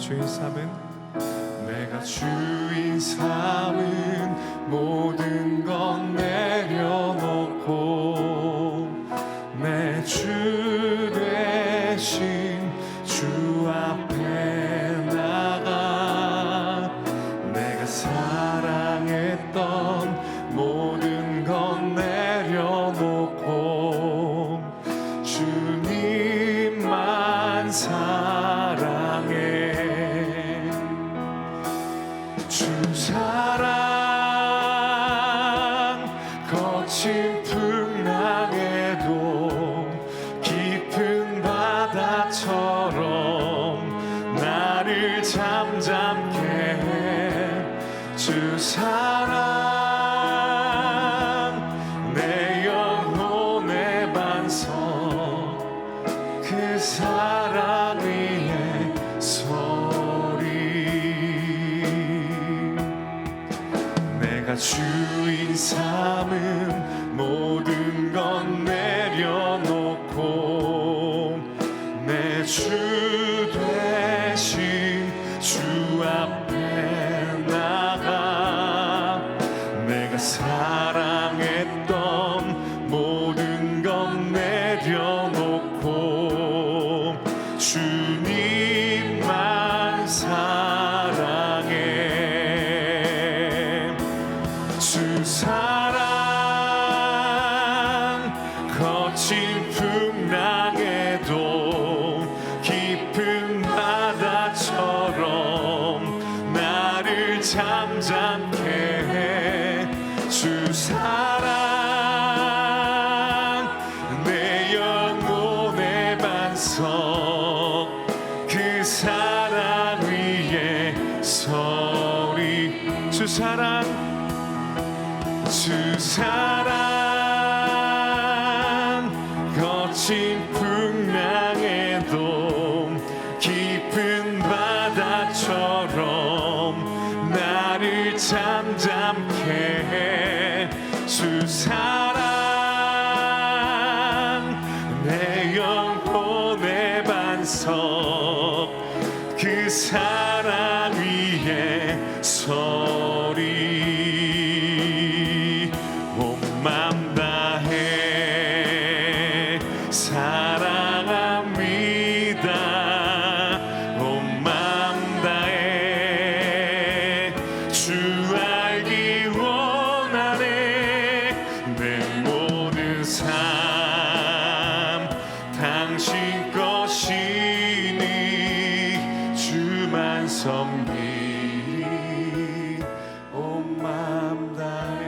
주인 삼은 내가 주인 삼은 모든 건 내려놓고 내 주 대신 주 앞에 나가 내가 사랑했던 모든 건 내려놓고 주님만 사랑해. 주 사랑 거친 풍랑에도 깊은 바다처럼 나를 잠잠케 해. 주 사랑 내 영혼의 반석 그 사랑 위에 서리. 내가 주인 삼은 모든 건 내려놓고 내 주 대신 주 앞에 나가 내가 사랑했던 모든 건 내려놓고 주님만 사랑해. 주 사랑 거친 풍랑에도 깊은 바다처럼 나를 잠잠케 해. 주 사랑 내 영혼의 반석 그 사랑 위에 서리. 주 사랑 주 사랑 거친 풍랑에도 깊은 바다처럼 나를 잠잠케 해. 주 사랑 내 영혼의 반석 그 사랑 위에 서리. 온 맘 다해 사랑합니다. 온 맘 다해 주 알기 원하네. 내 모든 삶 당신 것이니 주만 섬기리. 온 맘 다해.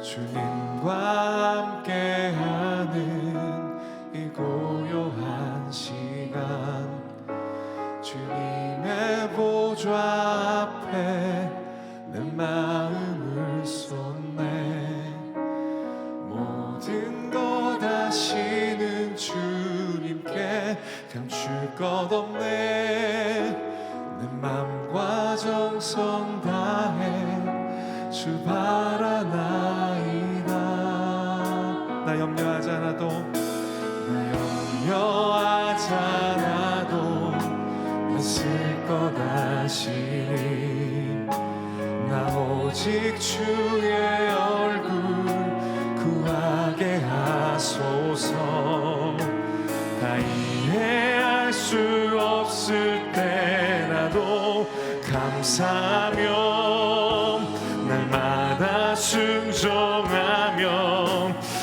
주님과 함께하는 이 고요한 시간 주님의 보좌 앞에 내 마음을 쏟네. 모든 것 아시는 주님께 감출 것 없네. 내 맘과 정성 다해 주 바라나이다. 나 염려하지 않아도 나 쓸 것 아시니. 나 오직 주의 얼굴 구하게 하소서. 다 이해할 수 없을 때라도 감사하며 날마다 순종하며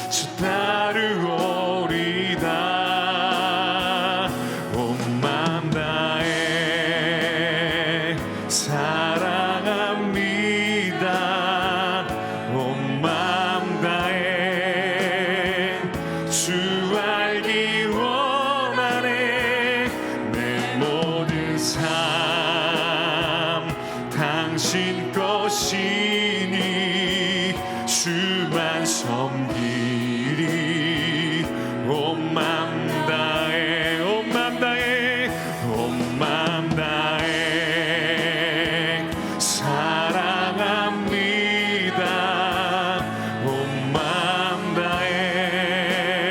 주 따르오리다. 온 맘 다해 사랑합니다. 온 맘 다해 주 알기 원하네. 내 모든 삶 당신 것이니 주만 섬기리. 온 맘 다해 온 맘 다해 온 맘 다해 사랑합니다. 온 맘 다해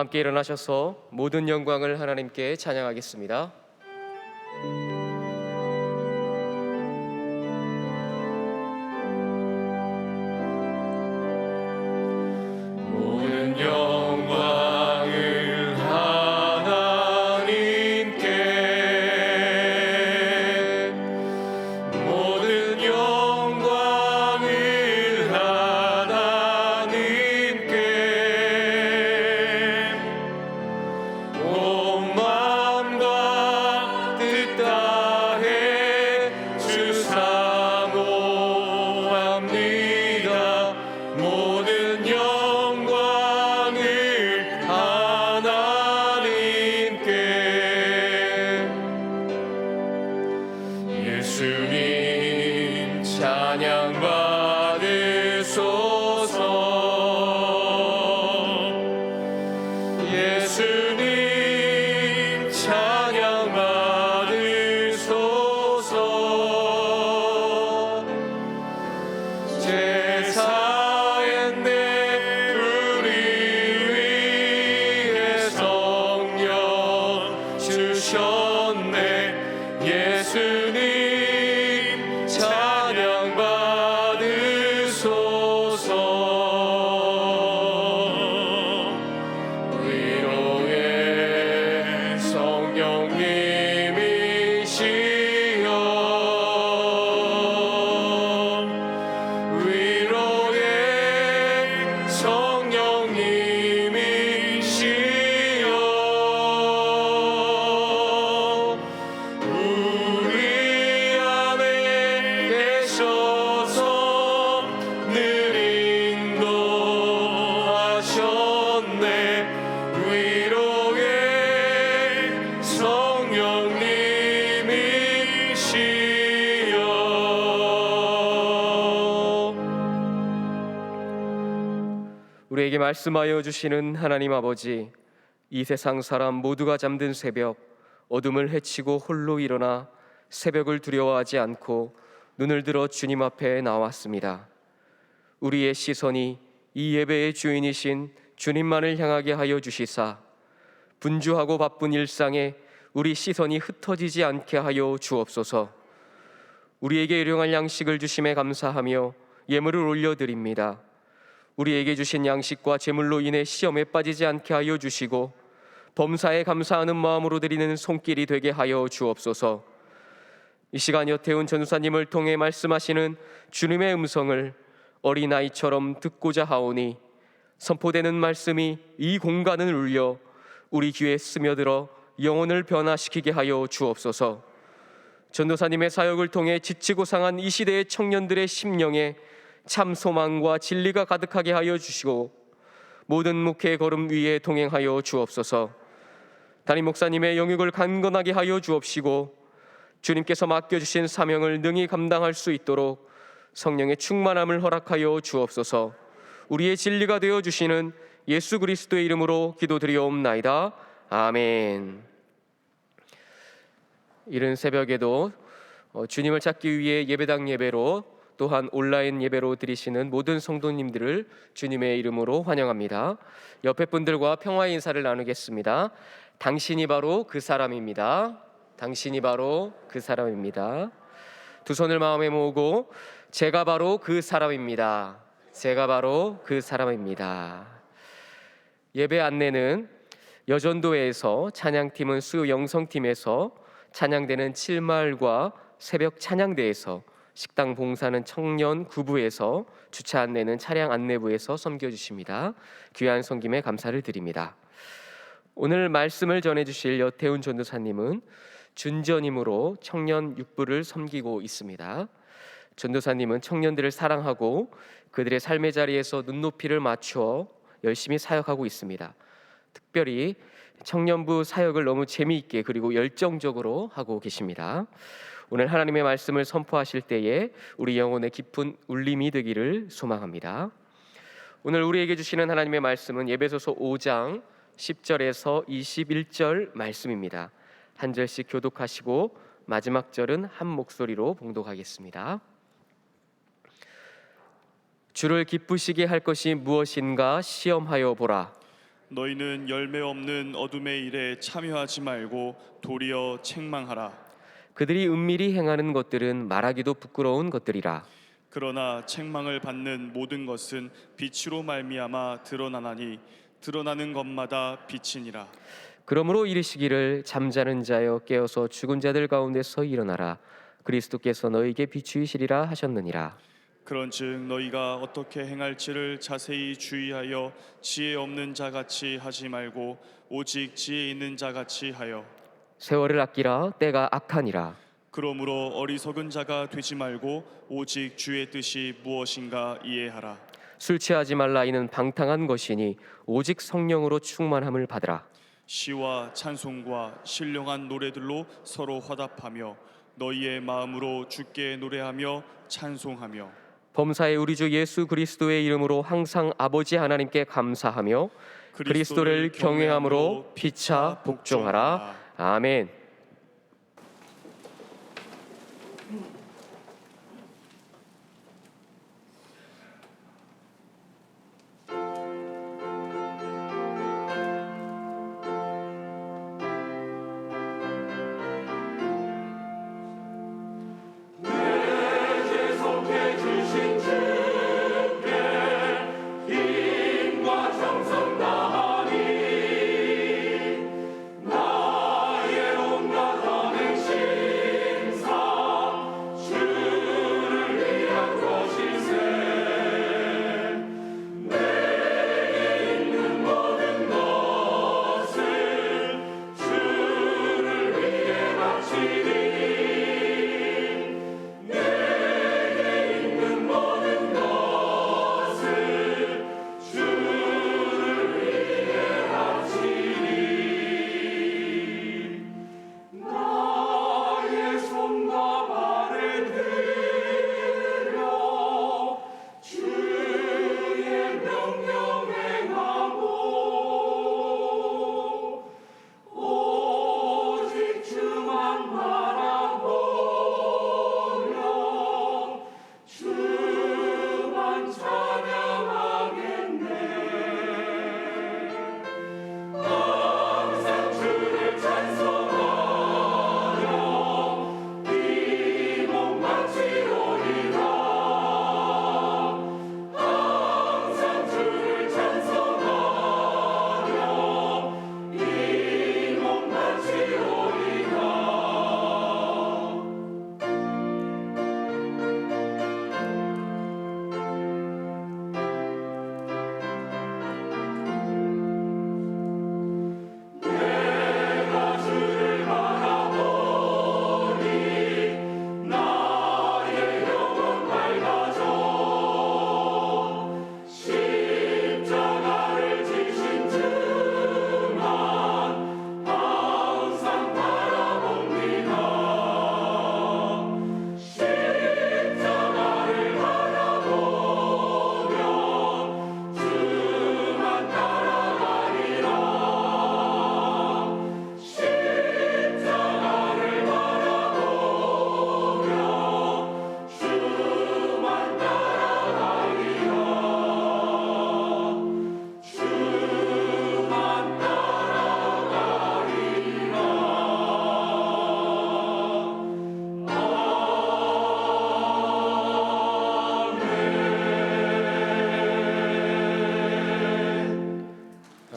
함께 일어나셔서 모든 영광을 하나님께 찬양하겠습니다. 모든 영광을 하나님께, 모든 영광을 하나님께, 온 마음과 뜻 다해 주 사모합니다. 모든 영광을 하나님께. 예수님 찬양 받으소서. 예수님 찬양 받으소서. 제사했네 우리 위해 성령 주셨네. 예수님 찬양 받으소서. 위로의 성령님이시여, 위로의 성령님이시여, 우리 안에 계셔서 늘 인도하셨네. 위로의 성령님이시여. 우리에게 말씀하여 주시는 하나님 아버지, 이 세상 사람 모두가 잠든 새벽, 어둠을 헤치고 홀로 일어나 새벽을 두려워하지 않고 눈을 들어 주님 앞에 나왔습니다. 우리의 시선이 이 예배의 주인이신 주님만을 향하게 하여 주시사, 분주하고 바쁜 일상에 우리 시선이 흩어지지 않게 하여 주옵소서. 우리에게 일용할 양식을 주심에 감사하며 예물을 올려드립니다. 우리에게 주신 양식과 제물로 인해 시험에 빠지지 않게 하여 주시고, 범사에 감사하는 마음으로 드리는 손길이 되게 하여 주옵소서. 이 시간 여태훈 전도사님을 통해 말씀하시는 주님의 음성을 어린아이처럼 듣고자 하오니, 선포되는 말씀이 이 공간을 울려 우리 귀에 스며들어 영혼을 변화시키게 하여 주옵소서. 전도사님의 사역을 통해 지치고 상한 이 시대의 청년들의 심령에 참 소망과 진리가 가득하게 하여 주시고, 모든 목회의 걸음 위에 동행하여 주옵소서. 담임 목사님의 영육을 강건하게 하여 주옵시고, 주님께서 맡겨주신 사명을 능히 감당할 수 있도록 성령의 충만함을 허락하여 주옵소서. 우리의 진리가 되어 주시는 예수 그리스도의 이름으로 기도드리옵나이다. 아멘. 이른 새벽에도 주님을 찾기 위해 예배당 예배로, 또한 온라인 예배로 드리시는 모든 성도님들을 주님의 이름으로 환영합니다. 옆에 분들과 평화의 인사를 나누겠습니다. 당신이 바로 그 사람입니다. 당신이 바로 그 사람입니다. 두 손을 마음에 모으고, 제가 바로 그 사람입니다. 제가 바로 그 사람입니다. 예배 안내는 여전도회에서, 찬양팀은 수요 영성팀에서, 찬양대는 7마을과 새벽 찬양대에서, 식당 봉사는 청년 구부에서, 주차 안내는 차량 안내부에서 섬겨주십니다. 귀한 섬김에 감사를 드립니다. 오늘 말씀을 전해주실 여태훈 전도사님은 준전임으로 청년 육부를 섬기고 있습니다. 전도사님은 청년들을 사랑하고 그들의 삶의 자리에서 눈높이를 맞추어 열심히 사역하고 있습니다. 특별히 청년부 사역을 너무 재미있게 그리고 열정적으로 하고 계십니다. 오늘 하나님의 말씀을 선포하실 때에 우리 영혼의 깊은 울림이 되기를 소망합니다. 오늘 우리에게 주시는 하나님의 말씀은 에베소서 5장 10절에서 21절 말씀입니다. 한 절씩 교독하시고 마지막 절은 한 목소리로 봉독하겠습니다. 주를 기쁘시게 할 것이 무엇인가 시험하여 보라. 너희는 열매 없는 어둠의 일에 참여하지 말고 도리어 책망하라. 그들이 은밀히 행하는 것들은 말하기도 부끄러운 것들이라. 그러나 책망을 받는 모든 것은 빛으로 말미암아 드러나나니 드러나는 것마다 빛이니라. 그러므로 이르시기를 잠자는 자여 깨어서 죽은 자들 가운데서 일어나라. 그리스도께서 너희에게 비추이시리라 하셨느니라. 그런즉 너희가 어떻게 행할지를 자세히 주의하여 지혜 없는 자같이 하지 말고 오직 지혜 있는 자같이 하여 세월을 아끼라. 때가 악하니라. 그러므로 어리석은 자가 되지 말고 오직 주의 뜻이 무엇인가 이해하라. 술 취하지 말라. 이는 방탕한 것이니 오직 성령으로 충만함을 받으라. 시와 찬송과 신령한 노래들로 서로 화답하며 너희의 마음으로 주께 노래하며 찬송하며 범사의 우리 주 예수 그리스도의 이름으로 항상 아버지 하나님께 감사하며 그리스도를 경외함으로 피차 복종하라. 아멘.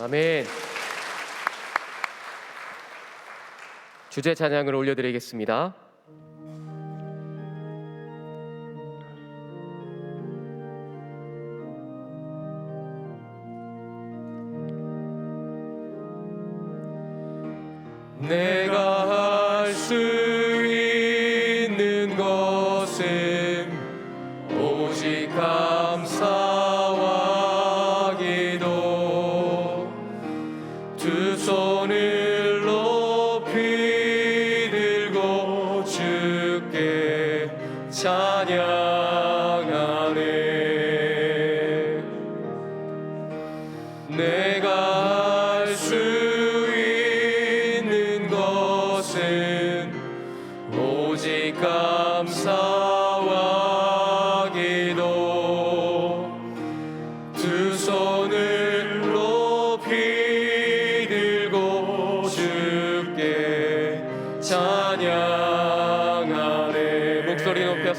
아멘. 주제 찬양을 올려드리겠습니다. 내가 할 수 있는 것은 오직 감사와 기도, 두 손을 높이 들고 주께 찬양하네. 내가 할 수 있는 것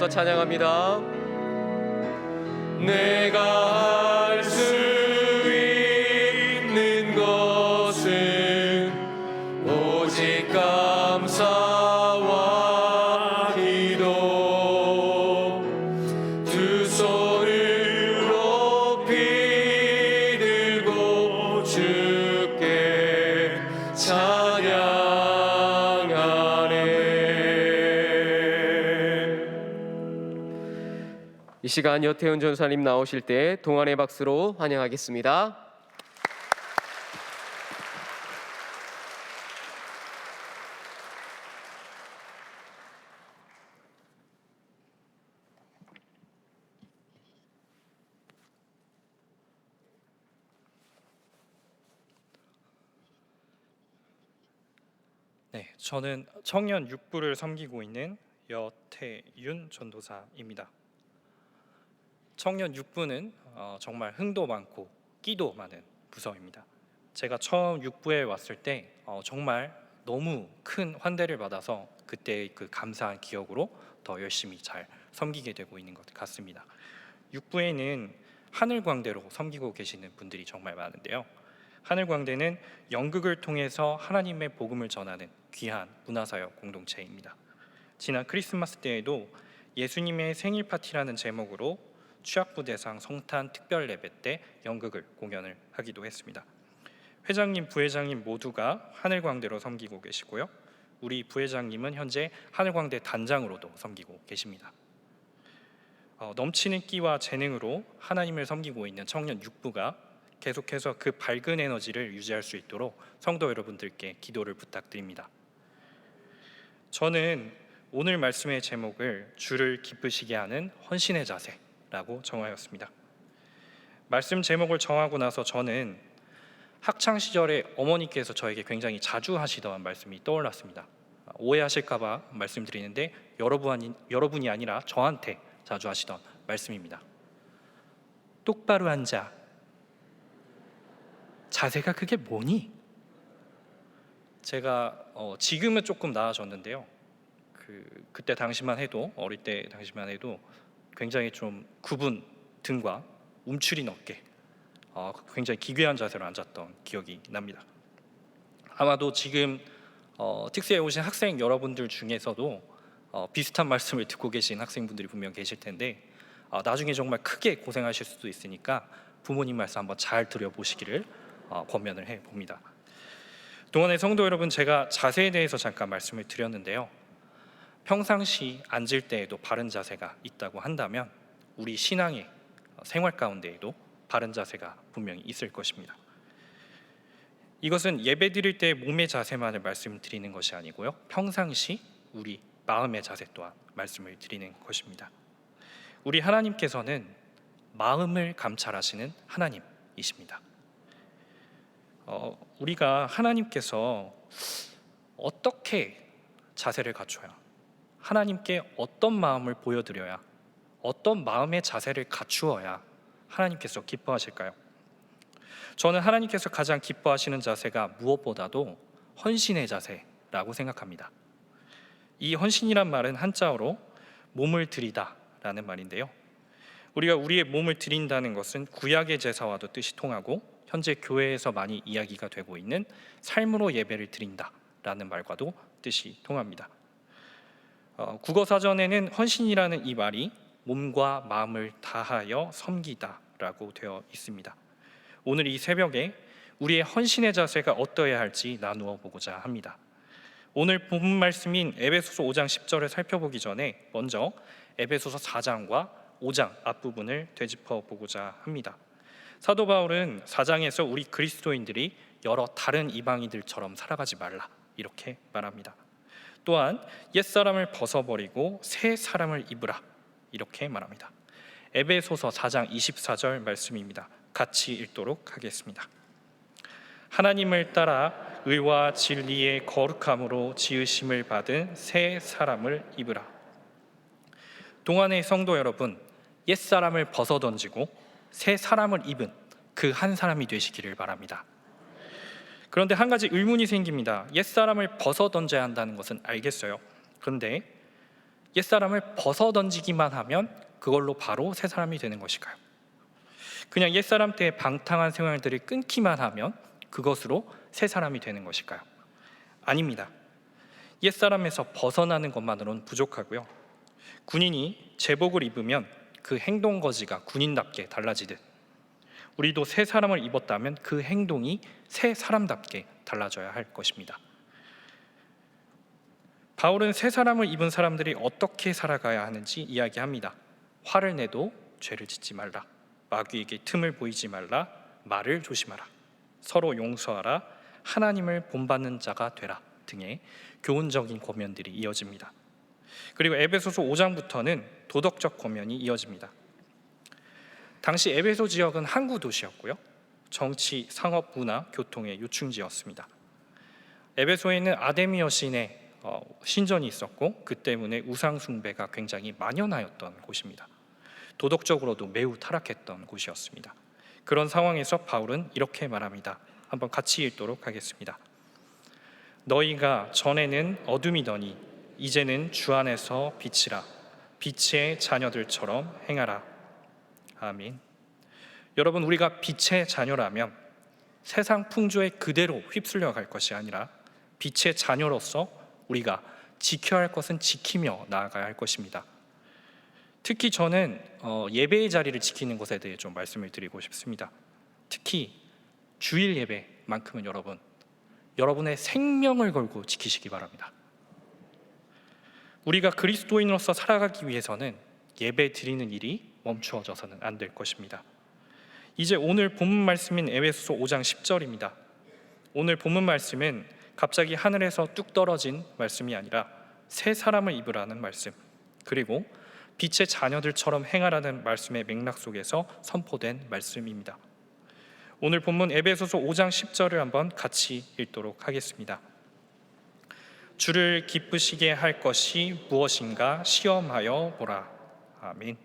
일어서서 찬양합니다. 내가 할 수 있는 것은 오직 감사와 기도, 두 손을 높이 들고 주께 찬양하네. 이 시간 여태훈 전사님 나오실 때 동안의 박수로 환영하겠습니다. 네, 저는 청년 6부를 섬기고 있는 여태윤 전도사입니다. 청년 6부는 정말 흥도 많고 끼도 많은 부서입니다. 제가 처음 6부에 왔을 때 정말 너무 큰 환대를 받아서 그때의 그 감사한 기억으로 더 열심히 잘 섬기게 되고 있는 것 같습니다. 6부에는 하늘광대로 섬기고 계시는 분들이 정말 많은데요. 하늘광대는 연극을 통해서 하나님의 복음을 전하는 귀한 문화사역 공동체입니다. 지난 크리스마스 때에도 예수님의 생일 파티라는 제목으로 취약부 대상 성탄 특별 예배 때 연극을 공연을 하기도 했습니다. 회장님, 부회장님 모두가 하늘광대로 섬기고 계시고요. 우리 부회장님은 현재 하늘광대 단장으로도 섬기고 계십니다. 넘치는 끼와 재능으로 하나님을 섬기고 있는 청년 6부가 계속해서 그 밝은 에너지를 유지할 수 있도록 성도 여러분들께 기도를 부탁드립니다. 저는 오늘 말씀의 제목을 주를 기쁘시게 하는 헌신의 자세라고 정하였습니다. 말씀 제목을 정하고 나서 저는 학창 시절에 어머니께서 저에게 굉장히 자주 하시던 말씀이 떠올랐습니다. 오해하실까 봐 말씀드리는데 여러분이 아니라 저한테 자주 하시던 말씀입니다. 똑바로 앉아. 자세가 그게 뭐니? 제가 지금은 조금 나아졌는데요. 그때 당시만 해도, 어릴 때 당시만 해도 굉장히 좀 굽은 등과 움츠린 어깨, 굉장히 기괴한 자세로 앉았던 기억이 납니다. 아마도 지금 특수에 오신 학생 여러분들 중에서도 비슷한 말씀을 듣고 계신 학생분들이 분명 계실 텐데 나중에 정말 크게 고생하실 수도 있으니까 부모님 말씀 한번 잘 들여보시기를 권면을 해봅니다. 동안의 성도 여러분, 제가 자세에 대해서 잠깐 말씀을 드렸는데요. 평상시 앉을 때에도 바른 자세가 있다고 한다면 우리 신앙의 생활 가운데에도 바른 자세가 분명히 있을 것입니다. 이것은 예배 드릴 때 몸의 자세만을 말씀드리는 것이 아니고요. 평상시 우리 마음의 자세 또한 말씀을 드리는 것입니다. 우리 하나님께서는 마음을 감찰하시는 하나님이십니다. 우리가 하나님께서 어떻게 자세를 갖춰야, 하나님께 어떤 마음을 보여드려야, 어떤 마음의 자세를 갖추어야 하나님께서 기뻐하실까요? 저는 하나님께서 가장 기뻐하시는 자세가 무엇보다도 헌신의 자세라고 생각합니다. 이 헌신이란 말은 한자어로 몸을 드리다 라는 말인데요. 우리가 우리의 몸을 드린다는 것은 구약의 제사와도 뜻이 통하고 현재 교회에서 많이 이야기가 되고 있는 삶으로 예배를 드린다 라는 말과도 뜻이 통합니다. 국어사전에는 헌신이라는 이 말이 몸과 마음을 다하여 섬기다 라고 되어 있습니다. 오늘 이 새벽에 우리의 헌신의 자세가 어떠해야 할지 나누어 보고자 합니다. 오늘 본문 말씀인 에베소서 5장 10절을 살펴보기 전에 먼저 에베소서 4장과 5장 앞부분을 되짚어 보고자 합니다. 사도 바울은 4장에서 우리 그리스도인들이 여러 다른 이방인들처럼 살아가지 말라 이렇게 말합니다. 또한 옛사람을 벗어버리고 새 사람을 입으라 이렇게 말합니다. 에베소서 4장 24절 말씀입니다. 같이 읽도록 하겠습니다. 하나님을 따라 의와 진리의 거룩함으로 지으심을 받은 새 사람을 입으라. 동안의 성도 여러분, 옛사람을 벗어던지고 새 사람을 입은 그 한 사람이 되시기를 바랍니다. 그런데 한 가지 의문이 생깁니다. 옛사람을 벗어던져야 한다는 것은 알겠어요. 그런데 옛사람을 벗어 던지기만 하면 그걸로 바로 새 사람이 되는 것일까요? 그냥 옛사람 때의 방탕한 생활들을 끊기만 하면 그것으로 새 사람이 되는 것일까요? 아닙니다. 옛사람에서 벗어나는 것만으로는 부족하고요. 군인이 제복을 입으면 그 행동 거지가 군인답게 달라지듯 우리도 새 사람을 입었다면 그 행동이 새 사람답게 달라져야 할 것입니다. 바울은 새 사람을 입은 사람들이 어떻게 살아가야 하는지 이야기합니다. 화를 내도 죄를 짓지 말라. 마귀에게 틈을 보이지 말라. 말을 조심하라. 서로 용서하라. 하나님을 본받는 자가 되라 등의 교훈적인 권면들이 이어집니다. 그리고 에베소서 5장부터는 도덕적 권면이 이어집니다. 당시 에베소 지역은 항구 도시였고요. 정치, 상업, 문화, 교통의 요충지였습니다. 에베소에는 아데미 여신의 신전이 있었고 그 때문에 우상 숭배가 굉장히 만연하였던 곳입니다. 도덕적으로도 매우 타락했던 곳이었습니다. 그런 상황에서 바울은 이렇게 말합니다. 한번 같이 읽도록 하겠습니다. 너희가 전에는 어둠이더니 이제는 주 안에서 빛이라. 빛의 자녀들처럼 행하라. 아멘. 여러분, 우리가 빛의 자녀라면 세상 풍조에 그대로 휩쓸려 갈 것이 아니라 빛의 자녀로서 우리가 지켜야 할 것은 지키며 나아가야 할 것입니다. 특히 저는 예배의 자리를 지키는 것에 대해 좀 말씀을 드리고 싶습니다. 특히 주일 예배만큼은 여러분의 생명을 걸고 지키시기 바랍니다. 우리가 그리스도인으로서 살아가기 위해서는 예배 드리는 일이 멈추어져서는 안 될 것입니다. 이제 오늘 본문 말씀인 에베소서 5장 10절입니다. 오늘 본문 말씀은 갑자기 하늘에서 뚝 떨어진 말씀이 아니라 새 사람을 입으라는 말씀, 그리고 빛의 자녀들처럼 행하라는 말씀의 맥락 속에서 선포된 말씀입니다. 오늘 본문 에베소서 5장 10절을 한번 같이 읽도록 하겠습니다. 주를 기쁘시게 할 것이 무엇인가 시험하여 보라. 아멘.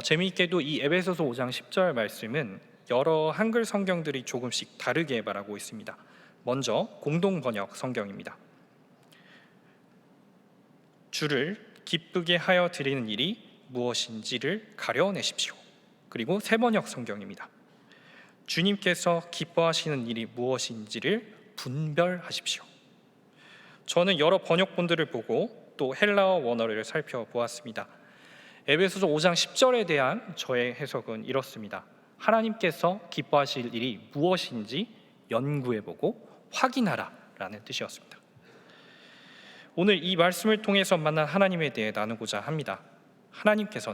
재미있게도 이 에베소서 5장 10절 말씀은 여러 한글 성경들이 조금씩 다르게 말하고 있습니다. 먼저 공동 번역 성경입니다. 주를 기쁘게 하여 드리는 일이 무엇인지를 가려내십시오. 그리고 새 번역 성경입니다. 주님께서 기뻐하시는 일이 무엇인지를 분별하십시오. 저는 여러 번역본들을 보고 또 헬라어 원어를 살펴보았습니다. 에베소서 5장 10절에 대한 저의 해석은 이렇습니다. 하나님께서 기뻐하실 일이 무엇인지 연구해보고 확인하라 라는 뜻이었습니다. 오늘 이 말씀을 통해서 만난 하나님에 대해 나누고자 합니다. 하나님께서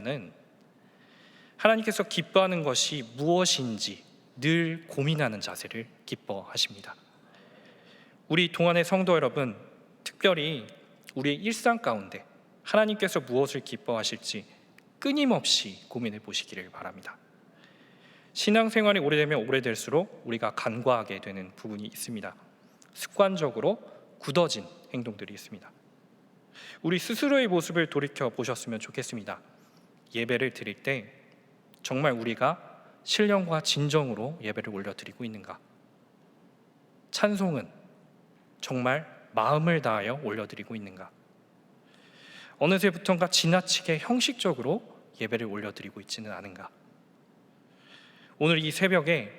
기뻐하는 것이 무엇인지 늘 고민하는 자세를 기뻐하십니다. 우리 동안의 성도 여러분, 특별히 우리의 일상 가운데 하나님께서 무엇을 기뻐하실지 끊임없이 고민해 보시기를 바랍니다. 신앙생활이 오래되면 오래될수록 우리가 간과하게 되는 부분이 있습니다. 습관적으로 굳어진 행동들이 있습니다. 우리 스스로의 모습을 돌이켜 보셨으면 좋겠습니다. 예배를 드릴 때 정말 우리가 신령과 진정으로 예배를 올려드리고 있는가? 찬송은 정말 마음을 다하여 올려드리고 있는가? 어느새부턴가 지나치게 형식적으로 예배를 올려드리고 있지는 않은가? 오늘 이 새벽에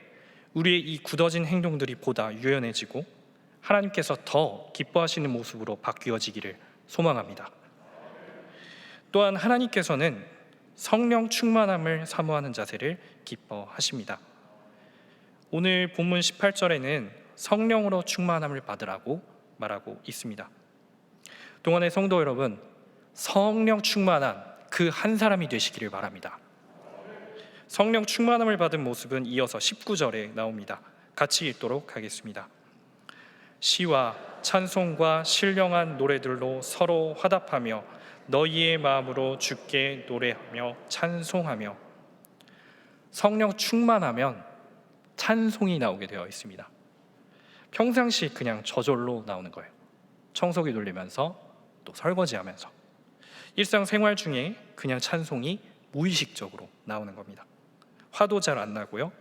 우리의 이 굳어진 행동들이 보다 유연해지고 하나님께서 더 기뻐하시는 모습으로 바뀌어지기를 소망합니다. 또한 하나님께서는 성령 충만함을 사모하는 자세를 기뻐하십니다. 오늘 본문 18절에는 성령으로 충만함을 받으라고 말하고 있습니다. 동안의 성도 여러분, 성령 충만한 그 한 사람이 되시기를 바랍니다. 성령 충만함을 받은 모습은 이어서 19절에 나옵니다. 같이 읽도록 하겠습니다. 시와 찬송과 신령한 노래들로 서로 화답하며 너희의 마음으로 주께 노래하며 찬송하며. 성령 충만하면 찬송이 나오게 되어 있습니다. 평상시 그냥 저절로 나오는 거예요. 청소기 돌리면서 또 설거지하면서 일상생활 중에 그냥 찬송이 무의식적으로 나오는 겁니다. 화도 잘 안 나고요.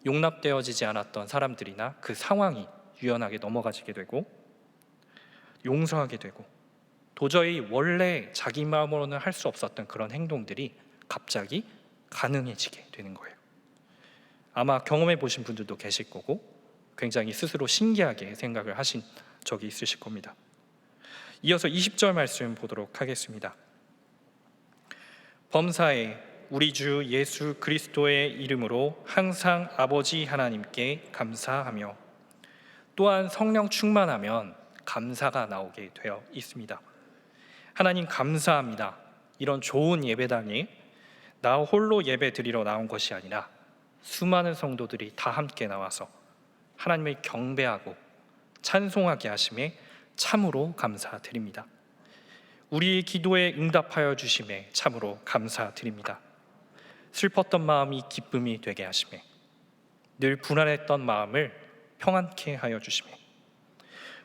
용납되어지지 않았던 사람들이나 그 상황이 유연하게 넘어가지게 되고 용서하게 되고 도저히 원래 자기 마음으로는 할 수 없었던 그런 행동들이 갑자기 가능해지게 되는 거예요. 아마 경험해 보신 분들도 계실 거고 굉장히 스스로 신기하게 생각을 하신 적이 있으실 겁니다. 이어서 20절 말씀 보도록 하겠습니다. 범사에 우리 주 예수 그리스도의 이름으로 항상 아버지 하나님께 감사하며, 또한 성령 충만하면 감사가 나오게 되어 있습니다. 하나님 감사합니다. 이런 좋은 예배당에 나 홀로 예배 드리러 나온 것이 아니라 수많은 성도들이 다 함께 나와서 하나님을 경배하고 찬송하게 하심에 참으로 감사드립니다. 우리의 기도에 응답하여 주심에 참으로 감사드립니다. 슬펐던 마음이 기쁨이 되게 하심에, 늘 불안했던 마음을 평안케 하여 주심에,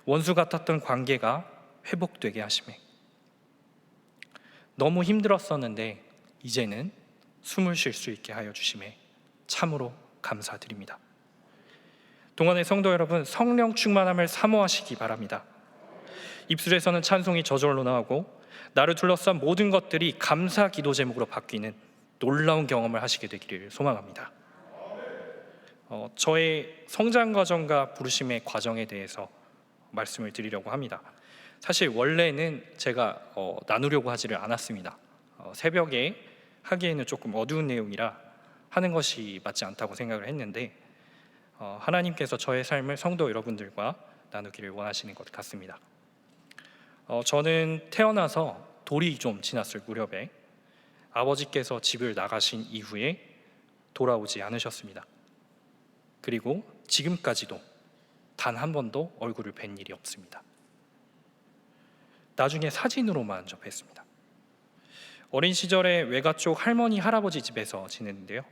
원수 같았던 관계가 회복되게 하심에, 너무 힘들었었는데 이제는 숨을 쉴 수 있게 하여 주심에 참으로 감사드립니다. 동안의 성도 여러분, 성령 충만함을 사모하시기 바랍니다. 입술에서는 찬송이 저절로 나오고 나를 둘러싼 모든 것들이 감사 기도 제목으로 바뀌는 놀라운 경험을 하시게 되기를 소망합니다. 저의 성장 과정과 부르심의 과정에 대해서 말씀을 드리려고 합니다. 사실 원래는 제가 나누려고 하지를 않았습니다. 새벽에 하기에는 조금 어두운 내용이라 하는 것이 맞지 않다고 생각을 했는데 하나님께서 저의 삶을 성도 여러분들과 나누기를 원하시는 것 같습니다. 저는 태어나서 돌이 좀 지났을 무렵에 아버지께서 집을 나가신 이후에 돌아오지 않으셨습니다. 그리고 지금까지도 단 한 번도 얼굴을 뵌 일이 없습니다. 나중에 사진으로만 접했습니다. 어린 시절에 외가 쪽 할머니 할아버지 집에서 지냈는데요,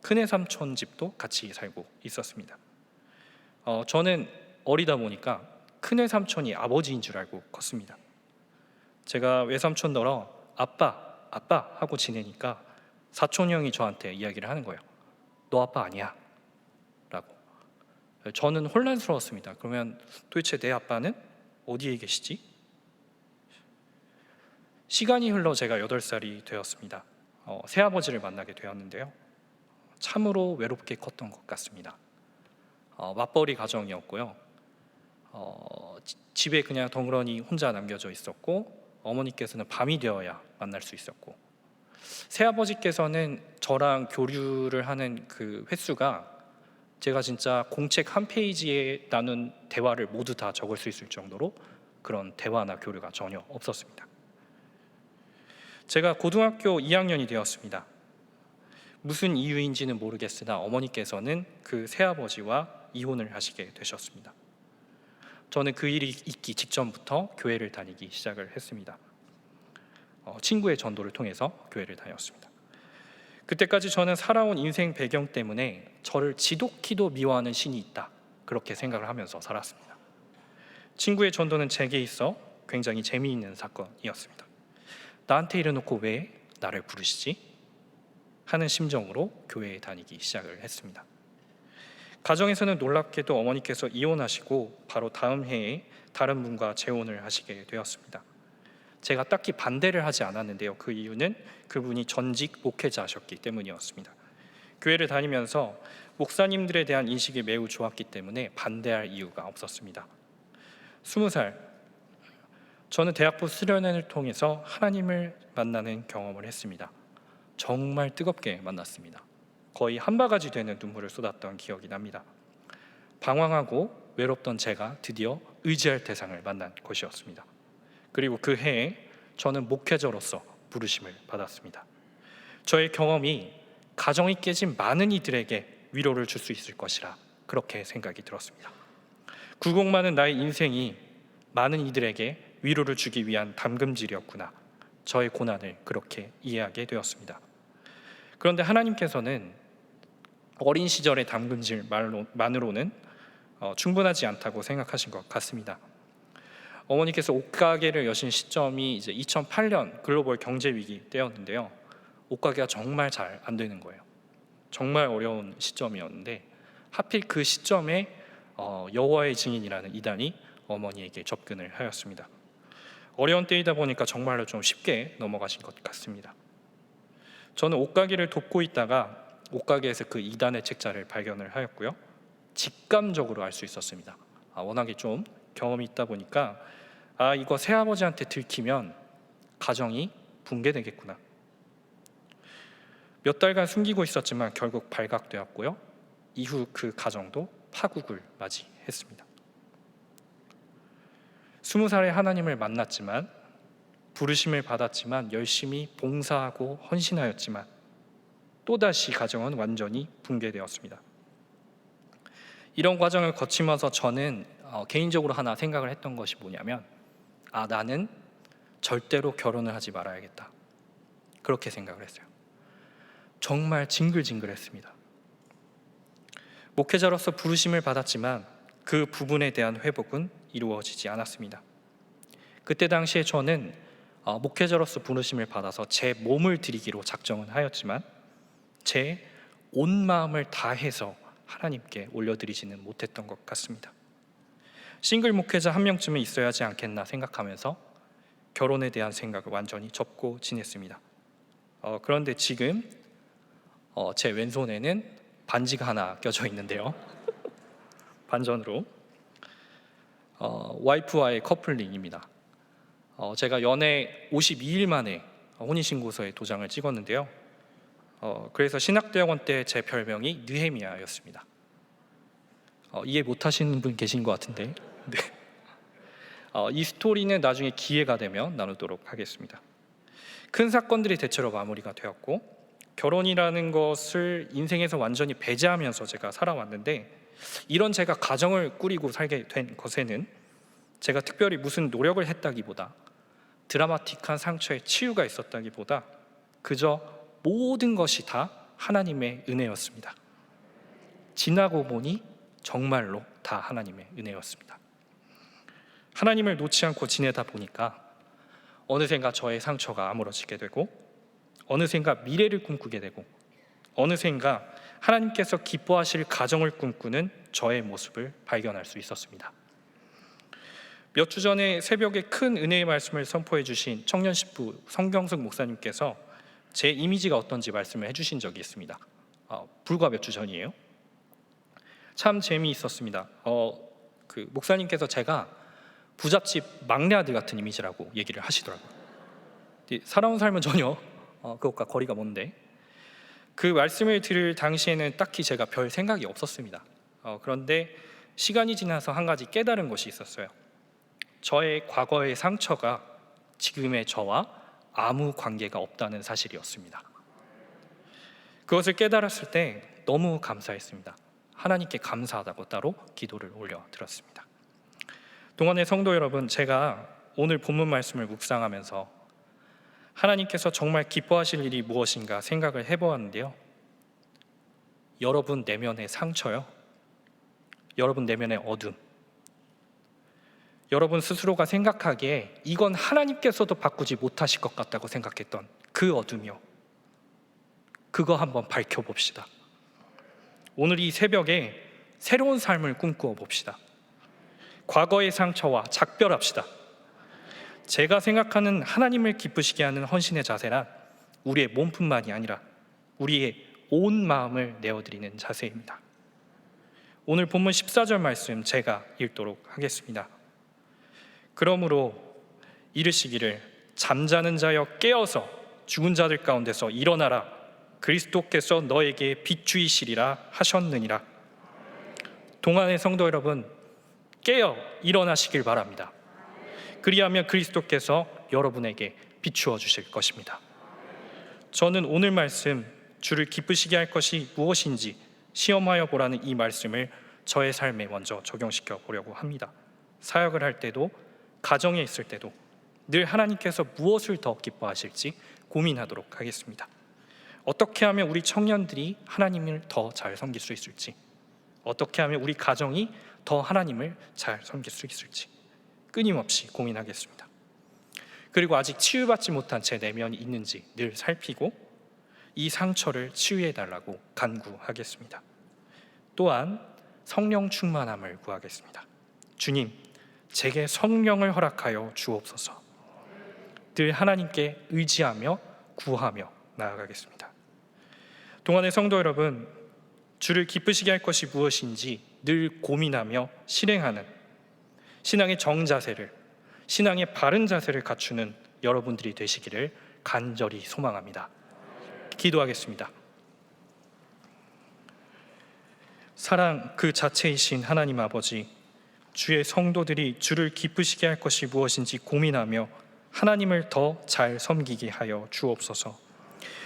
큰애 삼촌 집도 같이 살고 있었습니다. 저는 어리다 보니까 큰애 삼촌이 아버지인 줄 알고 컸습니다. 제가 외삼촌더러 아빠 하고 지내니까 사촌 형이 저한테 이야기를 하는 거예요. 너 아빠 아니야 라고. 저는 혼란스러웠습니다. 그러면 도대체 내 아빠는 어디에 계시지? 시간이 흘러 제가 8살이 되었습니다. 새아버지를 만나게 되었는데요, 참으로 외롭게 컸던 것 같습니다. 맞벌이 가정이었고요, 집에 그냥 덩그러니 혼자 남겨져 있었고, 어머니께서는 밤이 되어야 만날 수 있었고, 새아버지께서는 저랑 교류를 하는 그 횟수가 제가 진짜 공책 한 페이지에 나눈 대화를 모두 다 적을 수 있을 정도로 그런 대화나 교류가 전혀 없었습니다. 제가 고등학교 2학년이 되었습니다. 무슨 이유인지는 모르겠으나 어머니께서는 그 새아버지와 이혼을 하시게 되셨습니다. 저는 그 일이 있기 직전부터 교회를 다니기 시작을 했습니다. 친구의 전도를 통해서 교회를 다녔습니다. 그때까지 저는 살아온 인생 배경 때문에 저를 지독히도 미워하는 신이 있다, 그렇게 생각을 하면서 살았습니다. 친구의 전도는 제게 있어 굉장히 재미있는 사건이었습니다. 나한테 이래놓고 왜 나를 부르시지? 하는 심정으로 교회에 다니기 시작을 했습니다. 가정에서는 놀랍게도 어머니께서 이혼하시고 바로 다음 해에 다른 분과 재혼을 하시게 되었습니다. 제가 딱히 반대를 하지 않았는데요, 그 이유는 그분이 전직 목회자셨기 때문이었습니다. 교회를 다니면서 목사님들에 대한 인식이 매우 좋았기 때문에 반대할 이유가 없었습니다. 20살, 저는 대학부 수련회를 통해서 하나님을 만나는 경험을 했습니다. 정말 뜨겁게 만났습니다. 거의 한 바가지 되는 눈물을 쏟았던 기억이 납니다. 방황하고 외롭던 제가 드디어 의지할 대상을 만난 것이었습니다. 그리고 그 해에 저는 목회자로서 부르심을 받았습니다. 저의 경험이 가정이 깨진 많은 이들에게 위로를 줄 수 있을 것이라 그렇게 생각이 들었습니다. 굴곡 많은 나의 인생이 많은 이들에게 위로를 주기 위한 담금질이었구나, 저의 고난을 그렇게 이해하게 되었습니다. 그런데 하나님께서는 어린 시절의 담금질만으로는 충분하지 않다고 생각하신 것 같습니다. 어머니께서 옷가게를 여신 시점이 이제 2008년 글로벌 경제 위기 때였는데요, 옷가게가 정말 잘 안 되는 거예요. 정말 어려운 시점이었는데 하필 그 시점에 여호와의 증인이라는 이단이 어머니에게 접근을 하였습니다. 어려운 때이다 보니까 정말로 좀 쉽게 넘어가신 것 같습니다. 저는 옷가게를 돕고 있다가 옷가게에서 그 이단의 책자를 발견을 하였고요. 직감적으로 알 수 있었습니다. 워낙에 좀 경험이 있다 보니까 이거 새아버지한테 들키면 가정이 붕괴되겠구나. 몇 달간 숨기고 있었지만 결국 발각되었고요. 이후 그 가정도 파국을 맞이했습니다. 20살에 하나님을 만났지만, 부르심을 받았지만, 열심히 봉사하고 헌신하였지만 또다시 가정은 완전히 붕괴되었습니다. 이런 과정을 거치면서 저는 개인적으로 하나 생각을 했던 것이 뭐냐면, 나는 절대로 결혼을 하지 말아야겠다, 그렇게 생각을 했어요. 정말 징글징글했습니다. 목회자로서 부르심을 받았지만 그 부분에 대한 회복은 이루어지지 않았습니다. 그때 당시에 저는 목회자로서 부르심을 받아서 제 몸을 드리기로 작정은 하였지만 제 온 마음을 다해서 하나님께 올려드리지는 못했던 것 같습니다. 싱글 목회자 한 명쯤은 있어야 하지 않겠나 생각하면서 결혼에 대한 생각을 완전히 접고 지냈습니다. 그런데 지금 제 왼손에는 반지가 하나 껴져 있는데요. 반전으로 와이프와의 커플링입니다. 제가 연애 52일 만에 혼인신고서에 도장을 찍었는데요. 그래서 신학대학원 때 제 별명이 느헤미야였습니다. 이해 못하시는 분 계신 것 같은데 네. 이 스토리는 나중에 기회가 되면 나누도록 하겠습니다. 큰 사건들이 대체로 마무리가 되었고, 결혼이라는 것을 인생에서 완전히 배제하면서 제가 살아왔는데, 이런 제가 가정을 꾸리고 살게 된 것에는 제가 특별히 무슨 노력을 했다기보다, 드라마틱한 상처에 치유가 있었다기보다 그저 모든 것이 다 하나님의 은혜였습니다. 지나고 보니 정말로 다 하나님의 은혜였습니다. 하나님을 놓지 않고 지내다 보니까 어느샌가 저의 상처가 아물어지게 되고, 어느샌가 미래를 꿈꾸게 되고, 어느샌가 하나님께서 기뻐하실 가정을 꿈꾸는 저의 모습을 발견할 수 있었습니다. 몇 주 전에 새벽에 큰 은혜의 말씀을 선포해 주신 청년십부 성경숙 목사님께서 제 이미지가 어떤지 말씀을 해주신 적이 있습니다. 불과 몇 주 전이에요. 참 재미있었습니다. 그 목사님께서 제가 부잣집 막내 아들 같은 이미지라고 얘기를 하시더라고요. 살아온 삶은 전혀 그것과 거리가 먼데, 그 말씀을 들을 당시에는 딱히 제가 별 생각이 없었습니다. 그런데 시간이 지나서 한 가지 깨달은 것이 있었어요. 저의 과거의 상처가 지금의 저와 아무 관계가 없다는 사실이었습니다. 그것을 깨달았을 때 너무 감사했습니다. 하나님께 감사하다고 따로 기도를 올려드렸습니다. 동안의 성도 여러분, 제가 오늘 본문 말씀을 묵상하면서 하나님께서 정말 기뻐하실 일이 무엇인가 생각을 해보았는데요. 여러분 내면의 상처요, 여러분 내면의 어둠, 여러분 스스로가 생각하기에 이건 하나님께서도 바꾸지 못하실 것 같다고 생각했던 그 어둠이요, 그거 한번 밝혀봅시다. 오늘 이 새벽에 새로운 삶을 꿈꾸어 봅시다. 과거의 상처와 작별합시다. 제가 생각하는 하나님을 기쁘시게 하는 헌신의 자세란 우리의 몸뿐만이 아니라 우리의 온 마음을 내어드리는 자세입니다. 오늘 본문 14절 말씀 제가 읽도록 하겠습니다. 그러므로 이르시기를 잠자는 자여 깨어서 죽은 자들 가운데서 일어나라, 그리스도께서 너에게 비추이시리라 하셨느니라. 동안의 성도 여러분, 깨어 일어나시길 바랍니다. 그리하면 그리스도께서 여러분에게 비추어 주실 것입니다. 저는 오늘 말씀, 주를 기쁘시게 할 것이 무엇인지 시험하여 보라는 이 말씀을 저의 삶에 먼저 적용시켜 보려고 합니다. 사역을 할 때도, 가정에 있을 때도 늘 하나님께서 무엇을 더 기뻐하실지 고민하도록 하겠습니다. 어떻게 하면 우리 청년들이 하나님을 더 잘 섬길 수 있을지, 어떻게 하면 우리 가정이 더 하나님을 잘 섬길 수 있을지 끊임없이 고민하겠습니다. 그리고 아직 치유받지 못한 제 내면이 있는지 늘 살피고 이 상처를 치유해달라고 간구하겠습니다. 또한 성령 충만함을 구하겠습니다. 주님, 제게 성령을 허락하여 주옵소서. 늘 하나님께 의지하며 구하며 나아가겠습니다. 동안의 성도 여러분, 주를 기쁘시게 할 것이 무엇인지 늘 고민하며 실행하는 신앙의 정자세를, 신앙의 바른 자세를 갖추는 여러분들이 되시기를 간절히 소망합니다. 기도하겠습니다. 사랑 그 자체이신 하나님 아버지, 주의 성도들이 주를 기쁘시게 할 것이 무엇인지 고민하며 하나님을 더 잘 섬기게 하여 주옵소서.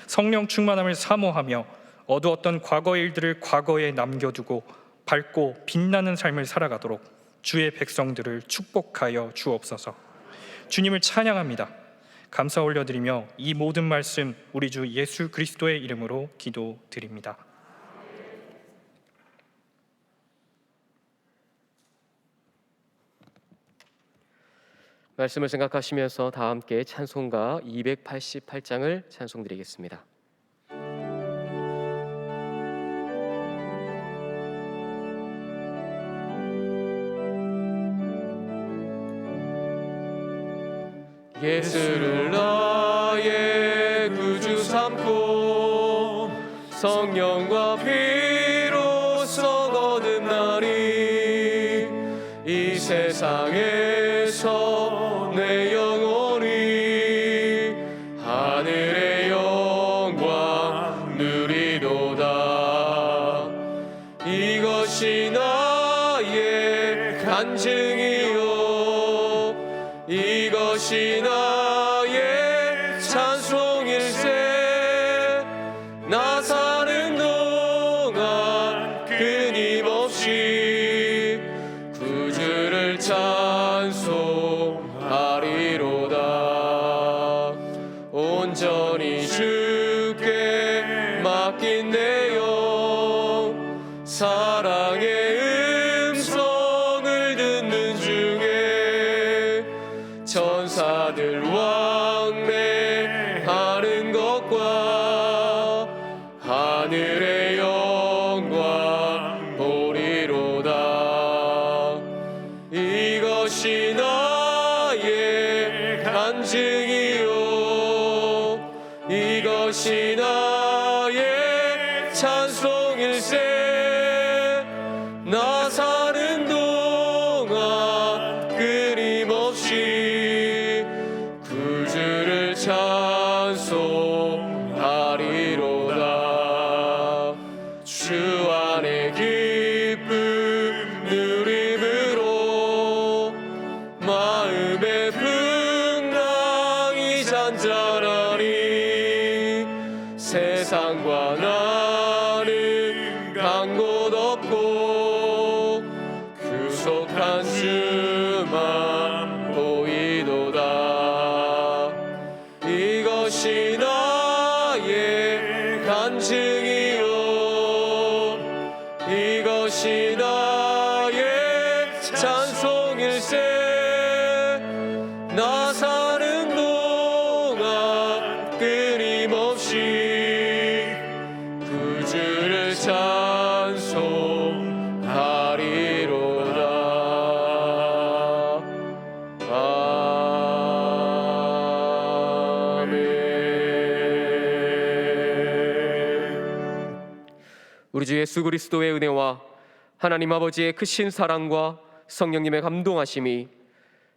성령 충만함을 사모하며 어두웠던 과거의 일들을 과거에 남겨두고 밝고 빛나는 삶을 살아가도록 주의 백성들을 축복하여 주옵소서. 주님을 찬양합니다. 감사 올려드리며 이 모든 말씀 우리 주 예수 그리스도의 이름으로 기도드립니다. 말씀을 생각하시면서 다 함께 찬송가 288장을 찬송드리겠습니다. 예수를 나의 구주 삼고 성령과 피로써 거듭 나니 이 세상에서 내 영혼이 하늘의 영광 누리도다. 이것이 나의 간증이요 이것이 나의 찬송일세. 나 사는 동안 끊임없이 구주를 찬송하리로다. 온전히 주께 맡긴 내 영 사랑의 음성을 듣는 중에 천사들 왕래하는 것과 하늘의 영광 보리로다. 이것이 나의 간증이요 이것이 나의 찬송일세. 나 사는 동안 끊임없이 구주를 찬송하리로다. 주 안에 기쁨 누림으로 마음의 풍랑이 잔잔하니 세상과 나는 간 곳 없고 구속한 주만 보이도다. 이것이 나의 간증이요 이것이 나의 찬송일세. 나 사는 동안 끊임없이 구주를 찬송하리로다. 우리 주 예수 그리스도의 은혜와 하나님 아버지의 크신 사랑과 성령님의 감동하심이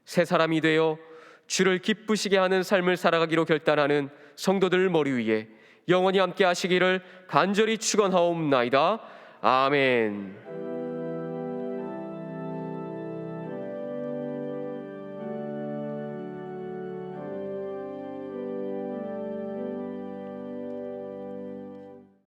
새 사람이 되어 주를 기쁘시게 하는 삶을 살아가기로 결단하는 성도들 머리 위에 영원히 함께 하시기를 간절히 축원하옵나이다. 아멘.